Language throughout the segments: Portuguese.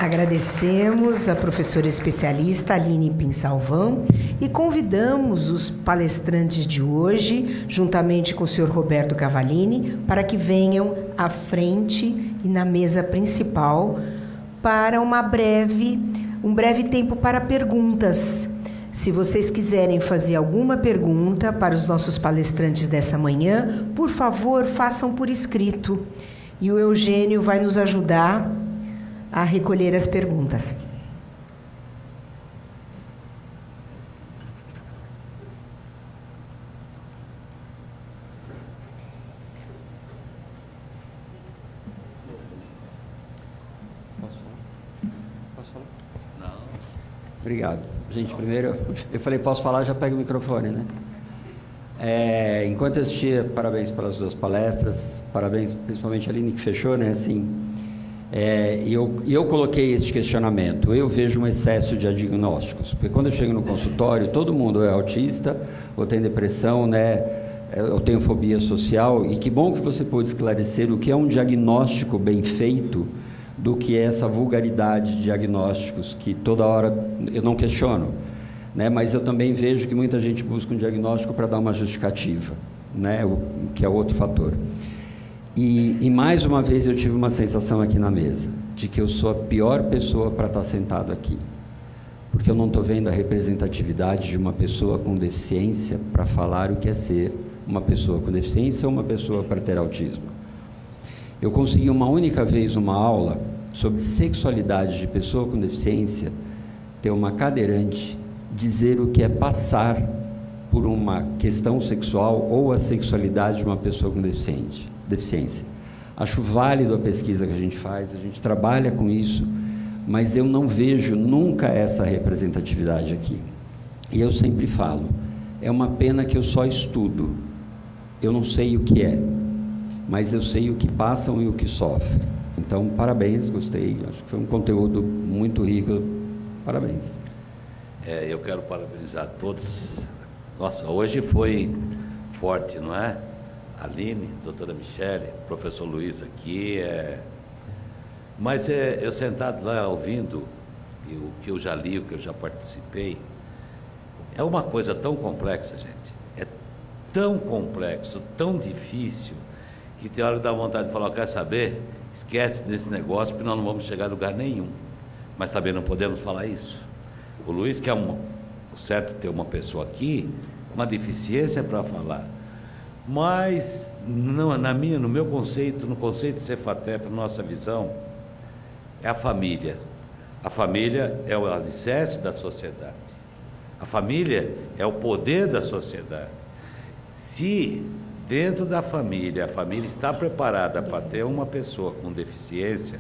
Agradecemos a professora especialista Aline Pinsalvão e convidamos os palestrantes de hoje, juntamente com o senhor Roberto Cavallini, para que venham à frente e na mesa principal para um breve tempo para perguntas. Se vocês quiserem fazer alguma pergunta para os nossos palestrantes dessa manhã, por favor, façam por escrito. E o Eugênio vai nos ajudar a recolher as perguntas. Posso falar? Não. Obrigado. Gente, primeiro, eu falei, posso falar, já pega o microfone, né? Enquanto eu assistia, parabéns pelas duas palestras, parabéns principalmente a Aline que fechou, né? Assim, eu coloquei esse questionamento. Eu vejo um excesso de diagnósticos, porque quando eu chego no consultório, todo mundo é autista, ou tem depressão, né? Eu tenho fobia social, e que bom que você pôde esclarecer o que é um diagnóstico bem feito, do que é essa vulgaridade de diagnósticos, que toda hora eu não questiono, né? Mas eu também vejo que muita gente busca um diagnóstico para dar uma justificativa, né? O que é outro fator. E mais uma vez eu tive uma sensação aqui na mesa, de que eu sou a pior pessoa para estar sentado aqui, porque eu não estou vendo a representatividade de uma pessoa com deficiência para falar o que é ser uma pessoa com deficiência ou uma pessoa para ter autismo. Eu consegui uma única vez uma aula sobre sexualidade de pessoa com deficiência, ter uma cadeirante dizer o que é passar por uma questão sexual ou a sexualidade de uma pessoa com deficiência. Acho válido a pesquisa que a gente faz, a gente trabalha com isso, mas eu não vejo nunca essa representatividade aqui. E eu sempre falo, é uma pena que eu só estudo, eu não sei o que é, mas eu sei o que passam e o que sofrem. Então, parabéns, gostei, acho que foi um conteúdo muito rico, parabéns. Eu quero parabenizar todos. Nossa, hoje foi forte, não é? Aline, doutora Michele, professor Luiz aqui, mas eu sentado lá ouvindo o que eu já li, o que eu já participei, é uma coisa tão complexa, gente, é tão complexo, tão difícil, que tem hora que dá vontade de falar, quer saber? Esquece desse negócio, porque nós não vamos chegar a lugar nenhum, mas também não podemos falar isso. O Luiz, que é o certo ter uma pessoa aqui, uma deficiência para falar, mas não, no meu conceito, no conceito de Cefatef, nossa visão, é a família. A família é o alicerce da sociedade. A família é o poder da sociedade. Se dentro da família, a família está preparada para ter uma pessoa com deficiência,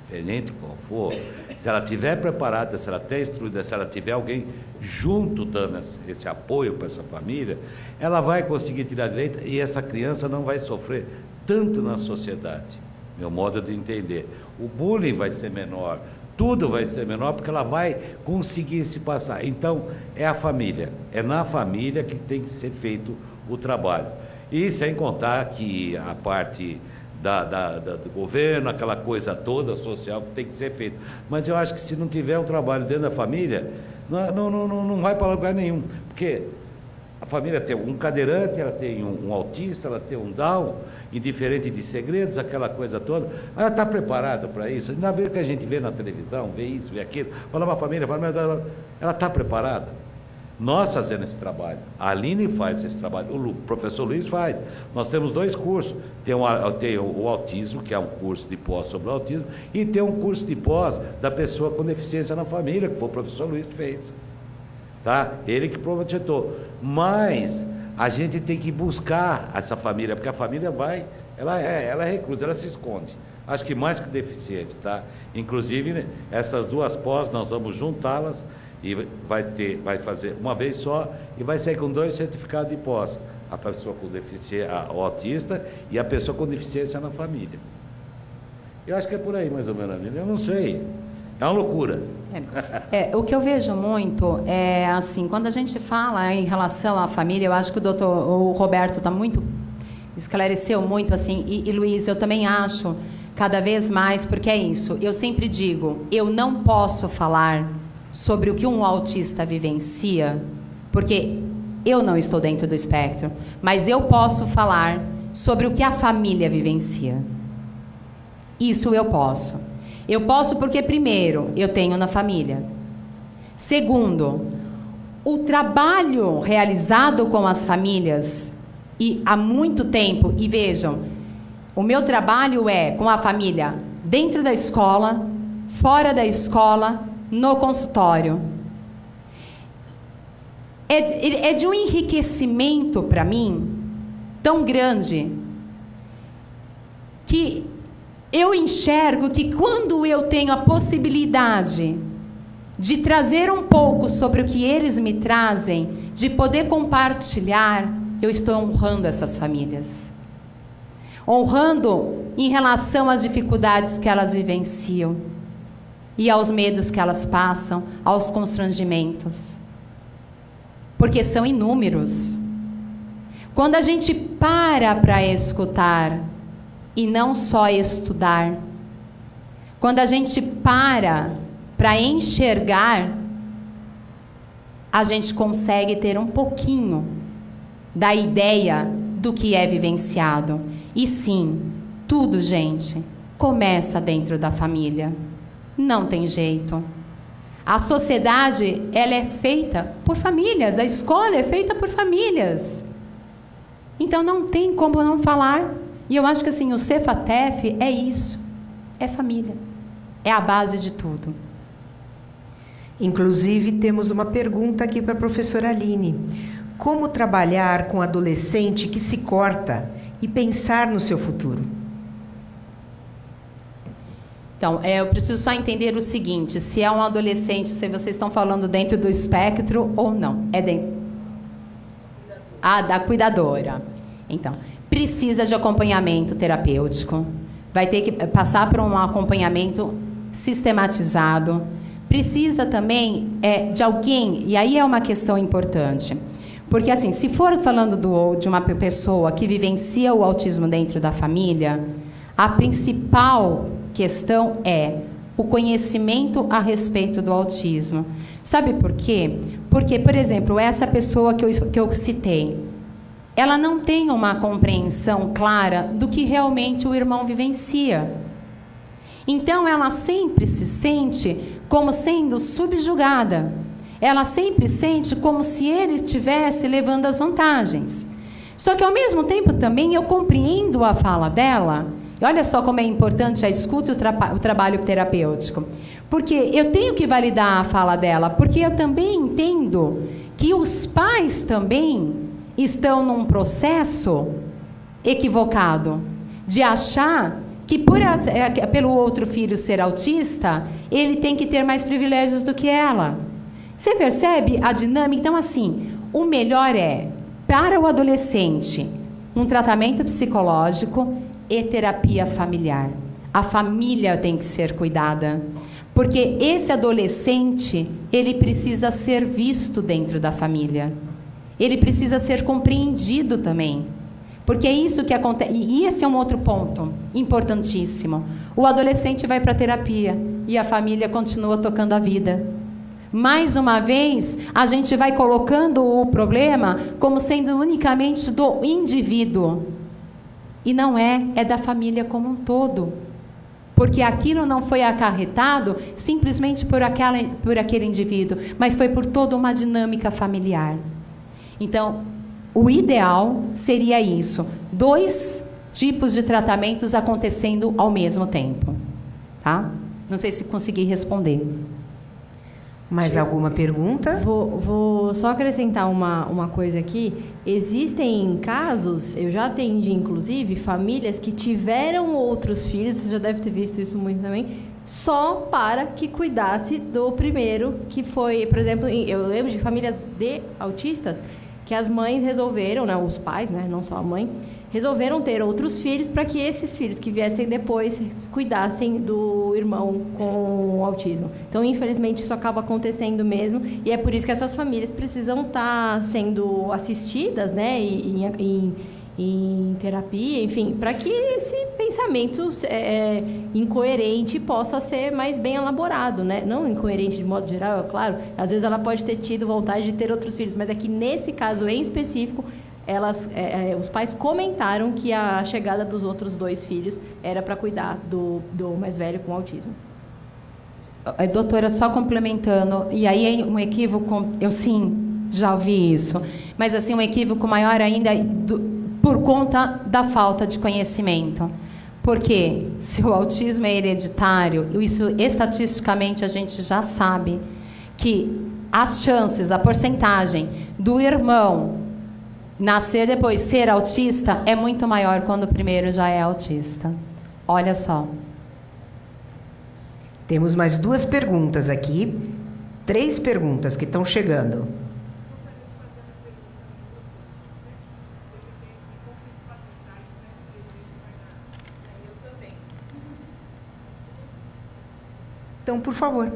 diferente qual for, se ela estiver preparada, se ela estiver instruída, se ela tiver alguém junto dando esse apoio para essa família, ela vai conseguir tirar direito e essa criança não vai sofrer tanto na sociedade, meu modo de entender. O bullying vai ser menor, tudo vai ser menor, porque ela vai conseguir se passar. Então, é a família, é na família que tem que ser feito o trabalho. E sem contar que a parte do governo, aquela coisa toda social que tem que ser feita. Mas eu acho que se não tiver um trabalho dentro da família, não vai para lugar nenhum. Porque a família tem um cadeirante, ela tem um autista, ela tem um Down, indiferente de segredos, aquela coisa toda. Ela está preparada para isso. Ainda vez que a gente vê na televisão, vê isso, vê aquilo, fala uma família, ela está preparada. Nós fazemos esse trabalho, a Aline faz esse trabalho, o professor Luiz faz. Nós temos 2 cursos, tem o autismo, que é um curso de pós sobre o autismo, e tem um curso de pós da pessoa com deficiência na família, que foi o professor Luiz que fez, tá? Ele que projetou. Mas a gente tem que buscar essa família, porque a família ela é reclusa, ela se esconde. Acho que mais que deficiente, tá? Inclusive, essas 2 pós, nós vamos juntá-las, e vai fazer uma vez só e vai sair com 2 certificados de pós, a pessoa com deficiência, o autista e a pessoa com deficiência na família. Eu acho que é por aí mais ou menos, eu não sei, é uma loucura. O que eu vejo muito é assim, quando a gente fala em relação à família, eu acho que o Roberto esclareceu muito assim, e Luiz, eu também acho cada vez mais, porque é isso. Eu sempre digo, eu não posso falar sobre o que um autista vivencia, porque eu não estou dentro do espectro, mas eu posso falar sobre o que a família vivencia. Isso eu posso. Eu posso porque, primeiro, eu tenho na família. Segundo, o trabalho realizado com as famílias e há muito tempo, e vejam, o meu trabalho é com a família dentro da escola, fora da escola, no consultório. É de um enriquecimento para mim tão grande que eu enxergo que quando eu tenho a possibilidade de trazer um pouco sobre o que eles me trazem, de poder compartilhar, eu estou honrando essas famílias. Honrando em relação às dificuldades que elas vivenciam e aos medos que elas passam, aos constrangimentos. Porque são inúmeros. Quando a gente para escutar e não só estudar, quando a gente para enxergar, a gente consegue ter um pouquinho da ideia do que é vivenciado. E sim, tudo, gente, começa dentro da família. Não tem jeito. A sociedade, ela é feita por famílias, a escola é feita por famílias. Então não tem como não falar. E eu acho que assim, o Cefatef é isso, é família, é a base de tudo. Inclusive, temos uma pergunta aqui para a professora Aline. Como trabalhar com adolescente que se corta e pensar no seu futuro? Então, eu preciso só entender o seguinte, se é um adolescente, se vocês estão falando dentro do espectro ou não. É dentro... Ah, da cuidadora. Então, precisa de acompanhamento terapêutico. Vai ter que passar por um acompanhamento sistematizado. Precisa também de alguém, e aí é uma questão importante. Porque, assim, se for falando de uma pessoa que vivencia o autismo dentro da família, a principal questão é o conhecimento a respeito do autismo. Sabe por quê? Porque, por exemplo, essa pessoa que eu citei, ela não tem uma compreensão clara do que realmente o irmão vivencia. Então, ela sempre se sente como sendo subjugada. Ela sempre sente como se ele estivesse levando as vantagens. Só que, ao mesmo tempo, também eu compreendo a fala dela. E olha só como é importante a escuta e o trabalho terapêutico. Porque eu tenho que validar a fala dela, porque eu também entendo que os pais também estão num processo equivocado de achar que pelo outro filho ser autista, ele tem que ter mais privilégios do que ela. Você percebe a dinâmica? Então, assim, o melhor é, para o adolescente, um tratamento psicológico e terapia familiar. A família tem que ser cuidada, porque esse adolescente, ele precisa ser visto dentro da família. Ele precisa ser compreendido também. Porque é isso que acontece. E esse é um outro ponto importantíssimo. O adolescente vai para a terapia e a família continua tocando a vida. Mais uma vez, a gente vai colocando o problema como sendo unicamente do indivíduo. E não é da família como um todo. Porque aquilo não foi acarretado simplesmente por aquele indivíduo, mas foi por toda uma dinâmica familiar. Então, o ideal seria isso. 2 tipos de tratamentos acontecendo ao mesmo tempo. Tá? Não sei se consegui responder. Mais alguma pergunta? Vou só acrescentar uma coisa aqui. Existem casos, eu já atendi, inclusive, famílias que tiveram outros filhos, você já deve ter visto isso muito também, só para que cuidasse do primeiro, que foi, por exemplo, eu lembro de famílias de autistas, que as mães resolveram, né, os pais, né, não só a mãe, resolveram ter outros filhos para que esses filhos que viessem depois cuidassem do irmão com autismo. Então, infelizmente, isso acaba acontecendo mesmo, e é por isso que essas famílias precisam estar sendo assistidas, né, em terapia, enfim, para que esse pensamento pensamento incoerente possa ser mais bem elaborado, né? Não incoerente de modo geral, é claro. Às vezes ela pode ter tido vontade de ter outros filhos, mas é que nesse caso em específico, os pais comentaram que a chegada dos outros 2 filhos era para cuidar do mais velho com autismo. Doutora, só complementando, e aí um equívoco, eu sim, já ouvi isso, mas assim, um equívoco maior ainda por conta da falta de conhecimento. Porque se o autismo é hereditário, isso estatisticamente a gente já sabe que as chances, a porcentagem do irmão nascer depois ser autista é muito maior quando o primeiro já é autista. Olha só. Temos mais 2 perguntas aqui. 3 perguntas que estão chegando. Então, por favor.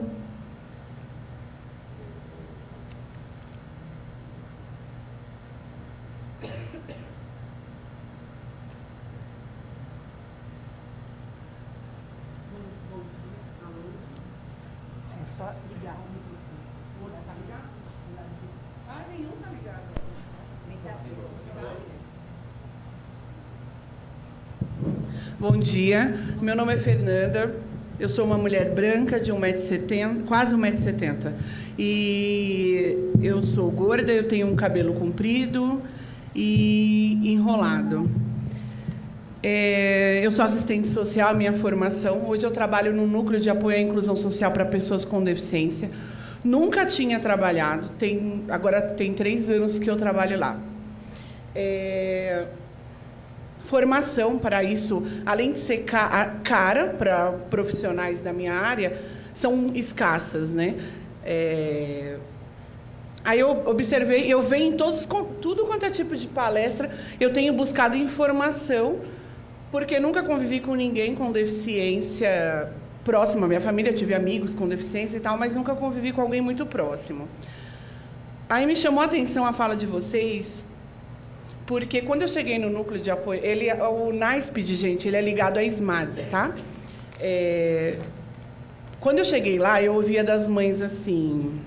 Bom dia, meu nome é Fernanda, eu sou uma mulher branca de 1,70m, quase 1,70m. E eu sou gorda, eu tenho um cabelo comprido e enrolado. Eu sou assistente social, a minha formação. Hoje eu trabalho no Núcleo de Apoio à Inclusão Social para Pessoas com Deficiência. Nunca tinha trabalhado, agora tem 3 anos que eu trabalho lá. Formação para isso, além de ser cara para profissionais da minha área, são escassas, né? Aí eu observei, eu venho em tudo quanto é tipo de palestra, eu tenho buscado informação, porque nunca convivi com ninguém com deficiência próxima. Minha família, tive amigos com deficiência e tal, mas nunca convivi com alguém muito próximo. Aí me chamou a atenção a fala de vocês, porque quando eu cheguei no núcleo de apoio, o NASPD, gente, ele é ligado à SMADS, tá? Quando eu cheguei lá, eu ouvia das mães assim: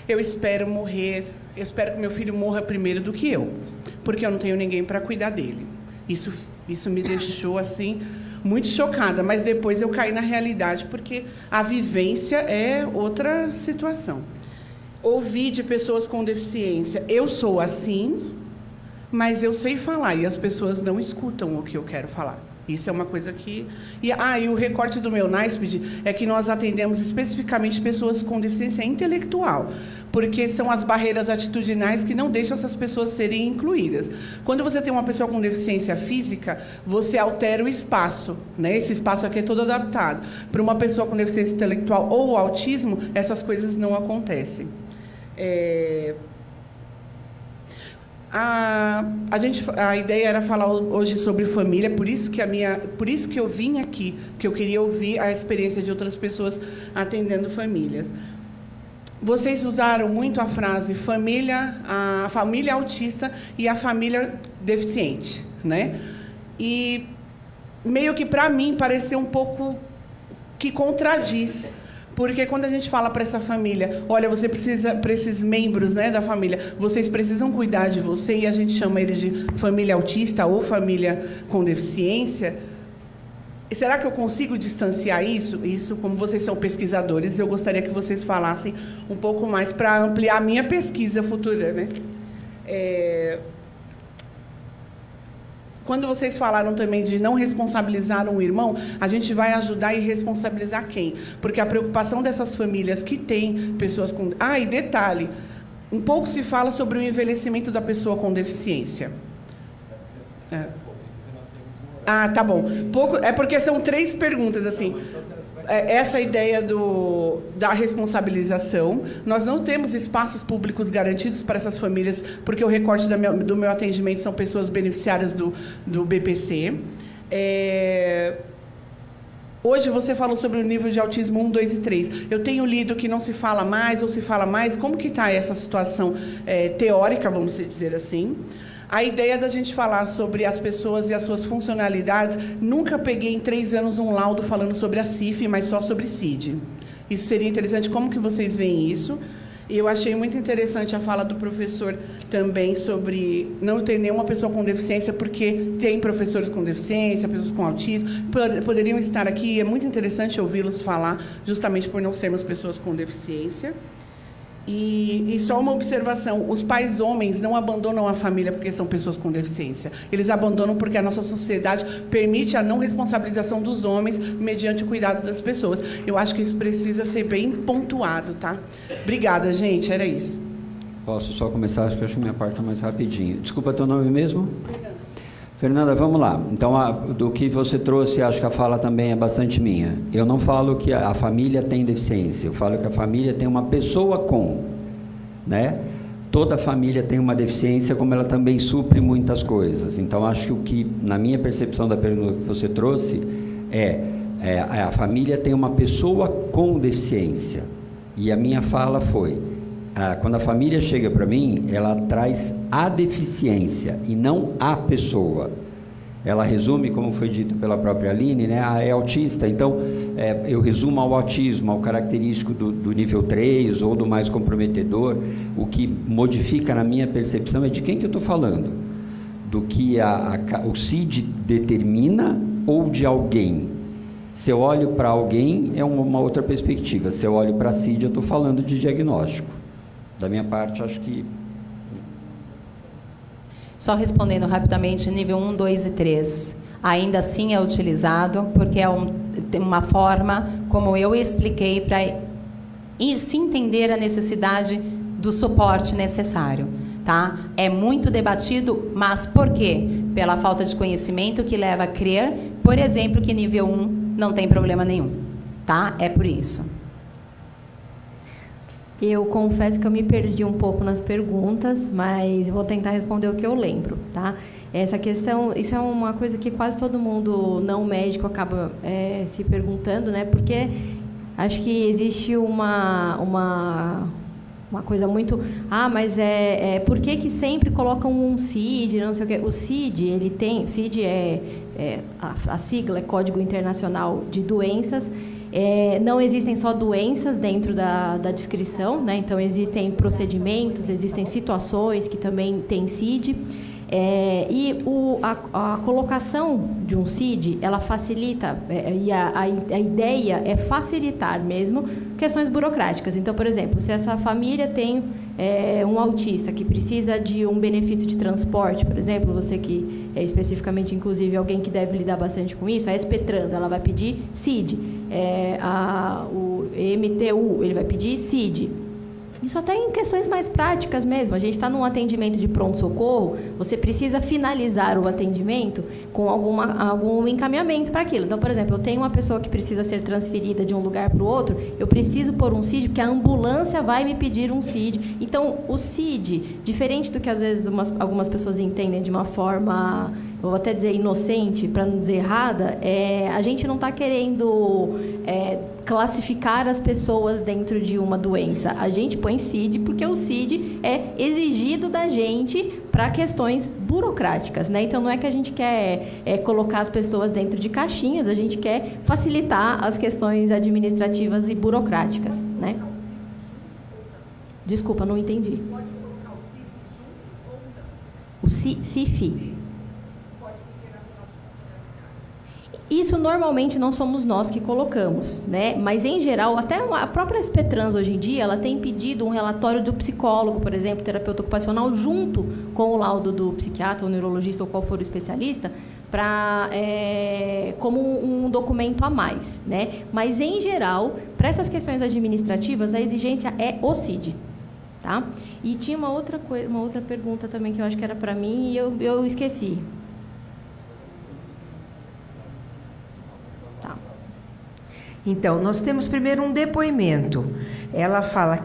eu espero morrer, eu espero que meu filho morra primeiro do que eu, porque eu não tenho ninguém para cuidar dele. Isso me deixou assim muito chocada, mas depois eu caí na realidade, porque a vivência é outra situação. Ouvi de pessoas com deficiência: eu sou assim, mas eu sei falar, e as pessoas não escutam o que eu quero falar. Isso é uma coisa que... E o recorte do meu NASPD é que nós atendemos especificamente pessoas com deficiência intelectual, porque são as barreiras atitudinais que não deixam essas pessoas serem incluídas. Quando você tem uma pessoa com deficiência física, você altera o espaço, né? Esse espaço aqui é todo adaptado. Para uma pessoa com deficiência intelectual ou autismo, essas coisas não acontecem. A ideia era falar hoje sobre família, por isso que eu vim aqui, que eu queria ouvir a experiência de outras pessoas atendendo famílias. Vocês usaram muito a frase a família autista e a família deficiente, né? E meio que para mim pareceu um pouco que contradiz. Porque quando a gente fala para essa família, olha, você precisa, para esses membros, né, da família, vocês precisam cuidar de você, e a gente chama eles de família autista ou família com deficiência, será que eu consigo distanciar isso? Isso, como vocês são pesquisadores, eu gostaria que vocês falassem um pouco mais para ampliar a minha pesquisa futura, né? Quando vocês falaram também de não responsabilizar um irmão, a gente vai ajudar e responsabilizar quem? Porque a preocupação dessas famílias que têm pessoas com... e detalhe, um pouco se fala sobre o envelhecimento da pessoa com deficiência. Tá bom. É porque são 3 perguntas, assim. Essa ideia da responsabilização. Nós não temos espaços públicos garantidos para essas famílias, porque o recorte do meu atendimento são pessoas beneficiárias do BPC. Hoje você falou sobre o nível de autismo 1, 2 e 3. Eu tenho lido que não se fala mais ou se fala mais. Como que está essa situação teórica, vamos dizer assim? A ideia da gente falar sobre as pessoas e as suas funcionalidades, nunca peguei em 3 anos um laudo falando sobre a CIF, mas só sobre CID. Isso seria interessante, como que vocês veem isso? E eu achei muito interessante a fala do professor também sobre não ter nenhuma pessoa com deficiência, porque tem professores com deficiência, pessoas com autismo, poderiam estar aqui, é muito interessante ouvi-los falar, justamente por não sermos pessoas com deficiência. E só uma observação, os pais homens não abandonam a família porque são pessoas com deficiência. Eles abandonam porque a nossa sociedade permite a não responsabilização dos homens mediante o cuidado das pessoas. Eu acho que isso precisa ser bem pontuado, tá? Obrigada, gente, era isso. Posso só começar? Acho que eu acho minha parte mais rapidinho. Desculpa, teu nome mesmo? Fernanda, vamos lá. Então, do que você trouxe, acho que a fala também é bastante minha. Eu não falo que a família tem deficiência, eu falo que a família tem uma pessoa com, né? Toda família tem uma deficiência, como ela também supre muitas coisas. Então, acho que o que, na minha percepção da pergunta que você trouxe, a família tem uma pessoa com deficiência. E a minha fala foi... quando a família chega para mim, ela traz a deficiência e não a pessoa. Ela resume, como foi dito pela própria Aline, né? É autista, então eu resumo ao autismo, ao característico do nível 3 ou do mais comprometedor. O que modifica na minha percepção é de quem que eu estou falando. Do que o CID determina ou de alguém. Se eu olho para alguém, é uma outra perspectiva. Se eu olho para CID, eu estou falando de diagnóstico. Da minha parte, acho que... Só respondendo rapidamente, nível 1, 2 e 3. Ainda assim é utilizado, porque é uma forma, como eu expliquei, para se entender a necessidade do suporte necessário. Tá? É muito debatido, mas por quê? Pela falta de conhecimento que leva a crer, por exemplo, que nível 1 não tem problema nenhum. Tá? É por isso. Eu confesso que eu me perdi um pouco nas perguntas, mas vou tentar responder o que eu lembro, tá? Essa questão, isso é uma coisa que quase todo mundo não médico acaba se perguntando, né? Porque acho que existe uma coisa muito... mas por que sempre colocam um CID, não sei o quê? O CID, ele tem... O CID a sigla é Código Internacional de Doenças. Não existem só doenças dentro da descrição, né? Então, existem procedimentos, existem situações que também têm CID. A colocação de um CID, ela facilita, e a ideia é facilitar mesmo questões burocráticas. Então, por exemplo, se essa família tem um autista que precisa de um benefício de transporte, por exemplo, você que é especificamente, inclusive, alguém que deve lidar bastante com isso, a SP-Trans, ela vai pedir CID. O MTU, ele vai pedir CID. Isso até em questões mais práticas mesmo. A gente está num atendimento de pronto-socorro, você precisa finalizar o atendimento com algum encaminhamento para aquilo. Então, por exemplo, eu tenho uma pessoa que precisa ser transferida de um lugar para o outro, eu preciso pôr um CID, porque a ambulância vai me pedir um CID. Então, o CID, diferente do que às vezes algumas pessoas entendem de uma forma... vou até dizer inocente, para não dizer errada, a gente não está querendo classificar as pessoas dentro de uma doença. A gente põe CID porque o CID é exigido da gente para questões burocráticas, né? Então, não é que a gente quer colocar as pessoas dentro de caixinhas, a gente quer facilitar as questões administrativas e burocráticas, né? Desculpa, não entendi. O CIF. Isso normalmente não somos nós que colocamos, né? Mas em geral, até a própria SP-Trans hoje em dia, ela tem pedido um relatório do psicólogo, por exemplo, terapeuta ocupacional, junto com o laudo do psiquiatra, ou neurologista, ou qual for o especialista, como um documento a mais, né? Mas em geral, para essas questões administrativas, a exigência é o CID, tá? E tinha uma outra pergunta também que eu acho que era para mim e eu esqueci. Então, nós temos primeiro um depoimento. Ela fala,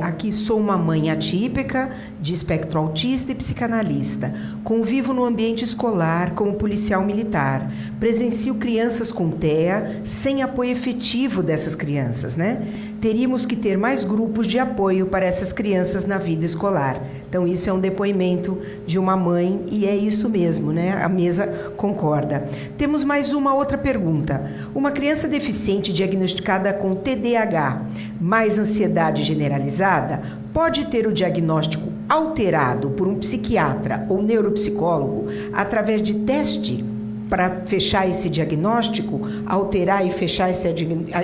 aqui sou uma mãe atípica, de espectro autista e psicanalista. Convivo no ambiente escolar como policial militar. Presencio crianças com TEA sem apoio efetivo dessas crianças, né? Teríamos que ter mais grupos de apoio para essas crianças na vida escolar. Então, isso é um depoimento de uma mãe e é isso mesmo, né? A mesa concorda. Temos mais uma outra pergunta. Uma criança deficiente diagnosticada com TDAH, mais ansiedade generalizada, pode ter o diagnóstico alterado por um psiquiatra ou neuropsicólogo através de teste para fechar esse diagnóstico, alterar e fechar esse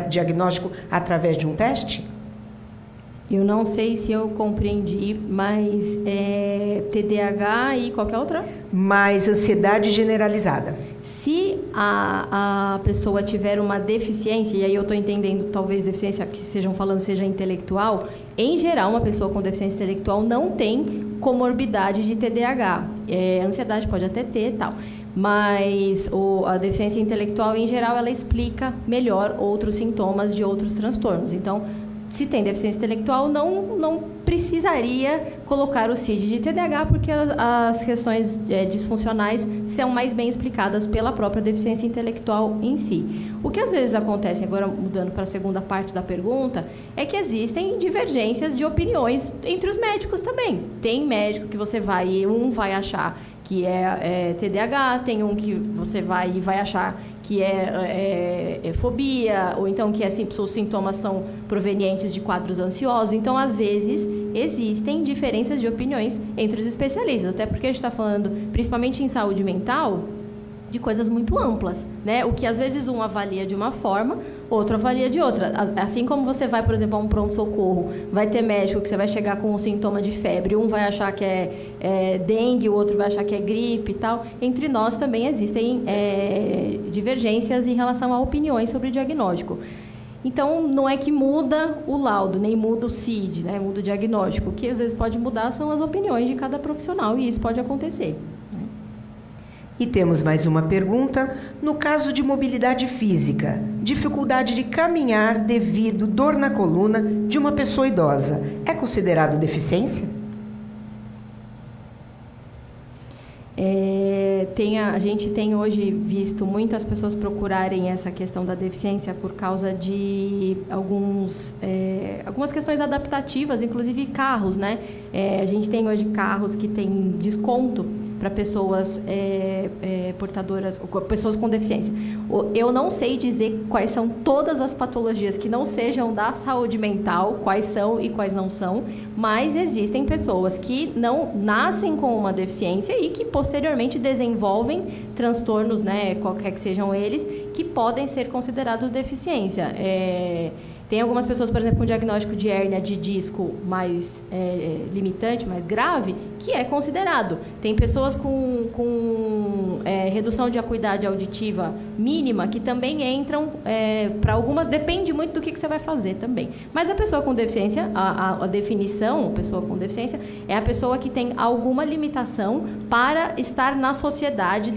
diagnóstico através de um teste? Eu não sei se eu compreendi, mas TDAH e qualquer outra? Mais ansiedade generalizada. Se a pessoa tiver uma deficiência, e aí eu estou entendendo talvez deficiência que estejam falando seja intelectual, em geral uma pessoa com deficiência intelectual não tem comorbidade de TDAH. Ansiedade pode até ter e tal. Mas a deficiência intelectual, em geral, ela explica melhor outros sintomas de outros transtornos. Então, se tem deficiência intelectual, não precisaria colocar o CID de TDAH, porque as questões disfuncionais são mais bem explicadas pela própria deficiência intelectual em si. O que às vezes acontece, agora mudando para a segunda parte da pergunta, é que existem divergências de opiniões entre os médicos também. Tem médico que você vai e um vai achar que é TDAH, tem um que você vai e vai achar que é fobia, ou então que os sintomas são provenientes de quadros ansiosos. Então, às vezes, existem diferenças de opiniões entre os especialistas, até porque a gente está falando, principalmente em saúde mental, de coisas muito amplas, né? O que às vezes um avalia de uma forma, outro avalia de outra. Assim como você vai, por exemplo, a um pronto-socorro, vai ter médico que você vai chegar com um sintoma de febre, um vai achar que é dengue, o outro vai achar que é gripe e tal. Entre nós também existem divergências em relação a opiniões sobre o diagnóstico. Então, não é que muda o laudo, nem muda o CID, né? Muda o diagnóstico. O que às vezes pode mudar são as opiniões de cada profissional, e isso pode acontecer. E temos mais uma pergunta. No caso de mobilidade física, dificuldade de caminhar devido dor na coluna de uma pessoa idosa, é considerado deficiência? A gente tem hoje visto muitas pessoas procurarem essa questão da deficiência por causa de algumas questões adaptativas, inclusive carros, né? A gente tem hoje carros que têm desconto para pessoas portadoras, pessoas com deficiência. Eu não sei dizer quais são todas as patologias que não sejam da saúde mental, quais são e quais não são, mas existem pessoas que não nascem com uma deficiência e que posteriormente desenvolvem transtornos, né, qualquer que sejam eles, que podem ser considerados deficiência. Tem algumas pessoas, por exemplo, com diagnóstico de hérnia de disco mais limitante, mais grave, que é considerado. Tem pessoas com redução de acuidade auditiva mínima, que também entram para algumas, depende muito do que você vai fazer também. Mas a pessoa com deficiência, a definição, pessoa com deficiência, é a pessoa que tem alguma limitação para estar na sociedade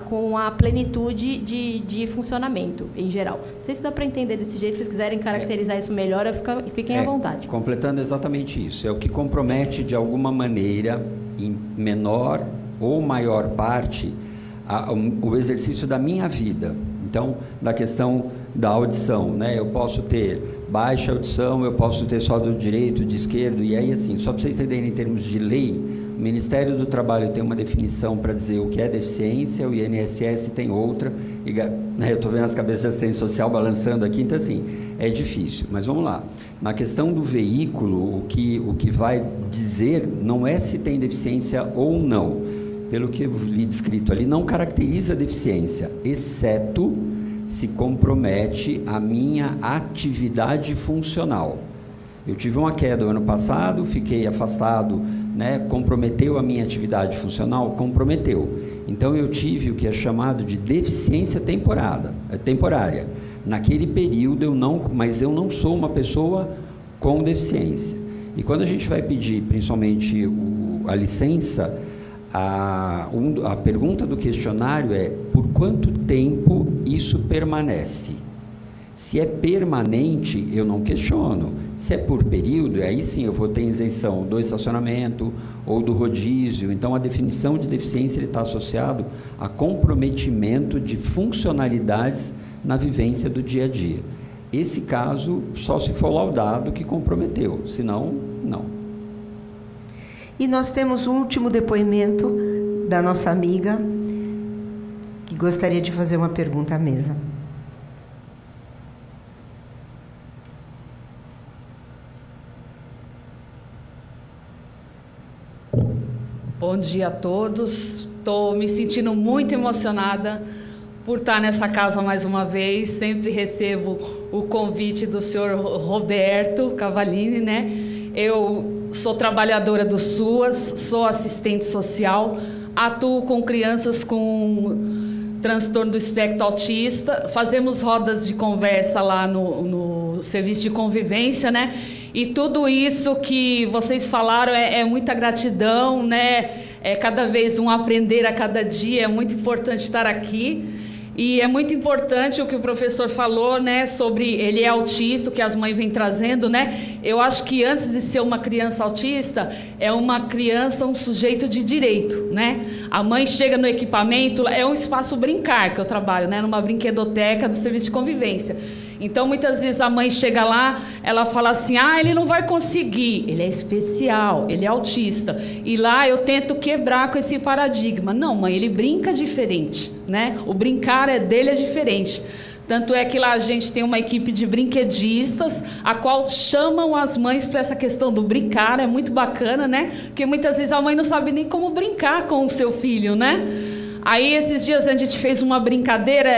com a plenitude de funcionamento, em geral. Não sei se dá para entender desse jeito, se vocês quiserem caracterizar isso melhor, fiquem à vontade. Completando exatamente isso, é o que compromete de alguma maneira, em menor ou maior parte, o exercício da minha vida. Então, da questão da audição, né? Eu posso ter baixa audição, eu posso ter só do direito, de esquerdo, e aí assim, só para vocês entenderem em termos de lei, o Ministério do Trabalho tem uma definição para dizer o que é deficiência, o INSS tem outra, e, né, eu estou vendo as cabeças de assistência social balançando aqui, então assim, é difícil. Mas vamos lá, na questão do veículo, o que vai dizer não é se tem deficiência ou não, pelo que eu li descrito ali, não caracteriza a deficiência, exceto se compromete a minha atividade funcional. Eu tive uma queda no ano passado, fiquei afastado, né, comprometeu a minha atividade funcional? Comprometeu. Então, eu tive o que é chamado de deficiência temporária. Naquele período, mas eu não sou uma pessoa com deficiência. E quando a gente vai pedir, principalmente, a licença, a pergunta do questionário é: por quanto tempo isso permanece? Se é permanente, eu não questiono. Se é por período, aí sim eu vou ter isenção do estacionamento ou do rodízio. Então, a definição de deficiência está associado a comprometimento de funcionalidades na vivência do dia a dia. Esse caso, só se for laudado que comprometeu, senão, não. E nós temos um último depoimento da nossa amiga, que gostaria de fazer uma pergunta à mesa. Bom dia a todos. Estou me sentindo muito emocionada por estar nessa casa mais uma vez. Sempre recebo o convite do senhor Roberto Cavalini, né? Eu sou trabalhadora do SUAS, sou assistente social, atuo com crianças com transtorno do espectro autista, fazemos rodas de conversa lá no serviço de convivência, né? E tudo isso que vocês falaram é muita gratidão, né? É cada vez um aprender a cada dia, é muito importante estar aqui. E é muito importante o que o professor falou, né, sobre ele é autista, o que as mães vêm trazendo, né? Eu acho que antes de ser uma criança autista, é uma criança, um sujeito de direito, né? A mãe chega no equipamento, é um espaço brincar que eu trabalho, né, numa brinquedoteca do serviço de convivência. Então, muitas vezes a mãe chega lá, ela fala assim, ele não vai conseguir, ele é especial, ele é autista. E lá eu tento quebrar com esse paradigma. Não, mãe, ele brinca diferente, né? O brincar dele é diferente. Tanto é que lá a gente tem uma equipe de brinquedistas, a qual chamam as mães para essa questão do brincar, é muito bacana, né? Porque muitas vezes a mãe não sabe nem como brincar com o seu filho, né? Aí, esses dias, a gente fez uma brincadeira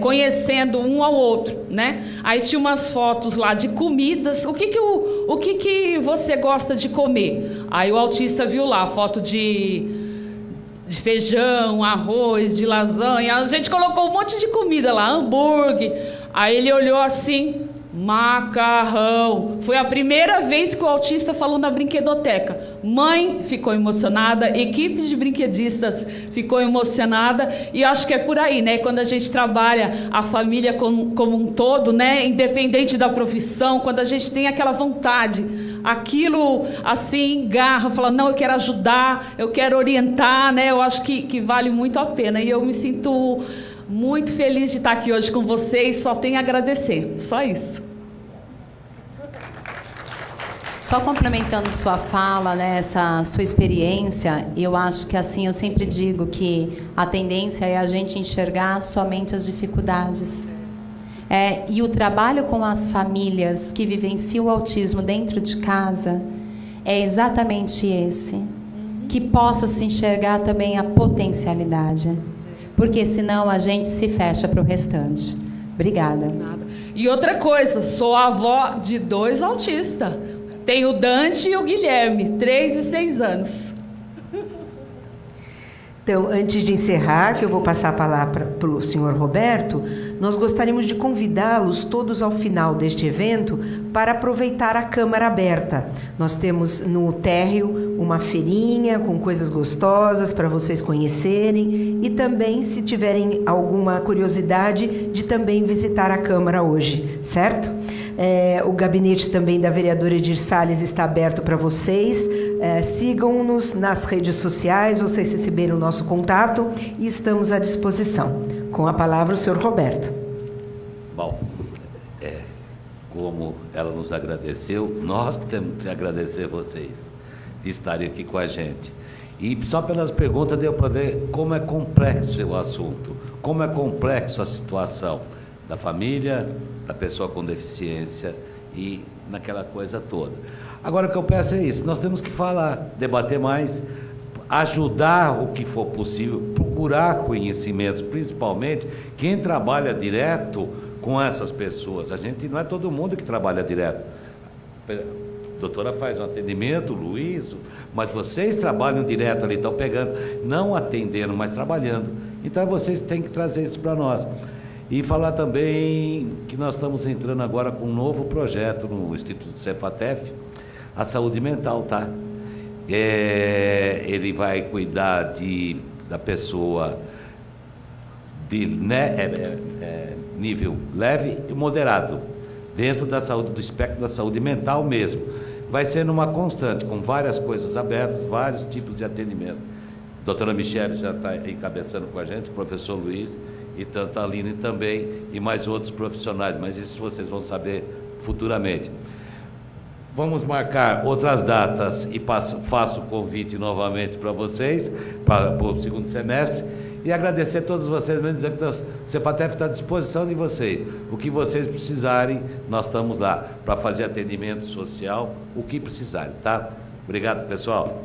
conhecendo um ao outro, né? Aí tinha umas fotos lá de comidas. O que você gosta de comer? Aí o autista viu lá foto de feijão, arroz, de lasanha. A gente colocou um monte de comida lá, hambúrguer. Aí ele olhou assim... Macarrão. Foi a primeira vez que o autista falou na brinquedoteca. Mãe ficou emocionada, equipe de brinquedistas ficou emocionada, e acho que é por aí, né? Quando a gente trabalha a família como um todo, né? Independente da profissão, quando a gente tem aquela vontade, aquilo assim, garra, fala, não, eu quero ajudar, eu quero orientar, né? Eu acho que vale muito a pena, e eu me sinto muito feliz de estar aqui hoje com vocês, só tenho a agradecer, só isso. Só complementando sua fala, né, essa sua experiência, eu acho que assim, eu sempre digo que a tendência é a gente enxergar somente as dificuldades. E o trabalho com as famílias que vivenciam o autismo dentro de casa é exatamente esse, que possa se enxergar também a potencialidade. Porque senão a gente se fecha para o restante. Obrigada. Nada. E outra coisa, sou avó de 2 autistas. Tenho o Dante e o Guilherme, 3 e 6 anos. Então, antes de encerrar, que eu vou passar a palavra para o senhor Roberto, nós gostaríamos de convidá-los todos ao final deste evento para aproveitar a Câmara Aberta. Nós temos no térreo uma feirinha com coisas gostosas para vocês conhecerem e também, se tiverem alguma curiosidade, de também visitar a Câmara hoje, certo? O gabinete também da vereadora Edir Salles está aberto para vocês. Sigam-nos nas redes sociais, vocês receberam o nosso contato e estamos à disposição. Com a palavra o senhor Roberto. Bom, como ela nos agradeceu, nós temos que agradecer vocês de estarem aqui com a gente. E só pelas perguntas deu para ver como é complexo o assunto, como é complexo a situação da família, da pessoa com deficiência e naquela coisa toda. Agora, o que eu peço é isso, nós temos que falar, debater mais, ajudar o que for possível, procurar conhecimentos, principalmente quem trabalha direto com essas pessoas. A gente não é todo mundo que trabalha direto. A doutora faz um atendimento, o Luiz, mas vocês trabalham direto ali, estão pegando, não atendendo, mas trabalhando. Então, vocês têm que trazer isso para nós. E falar também que nós estamos entrando agora com um novo projeto no Instituto Cefatef, a saúde mental, tá? Ele vai cuidar da pessoa de nível leve e moderado, dentro da saúde, do espectro da saúde mental mesmo. Vai ser numa constante, com várias coisas abertas, vários tipos de atendimento. A doutora Michele já está encabeçando com a gente, o professor Luiz, e tanto a Aline também, e mais outros profissionais, mas isso vocês vão saber futuramente. Vamos marcar outras datas e faço o convite novamente para vocês, para o segundo semestre, e agradecer a todos vocês, mesmo dizer que o Cepatef está à disposição de vocês. O que vocês precisarem, nós estamos lá para fazer atendimento social, o que precisarem, tá? Obrigado, pessoal.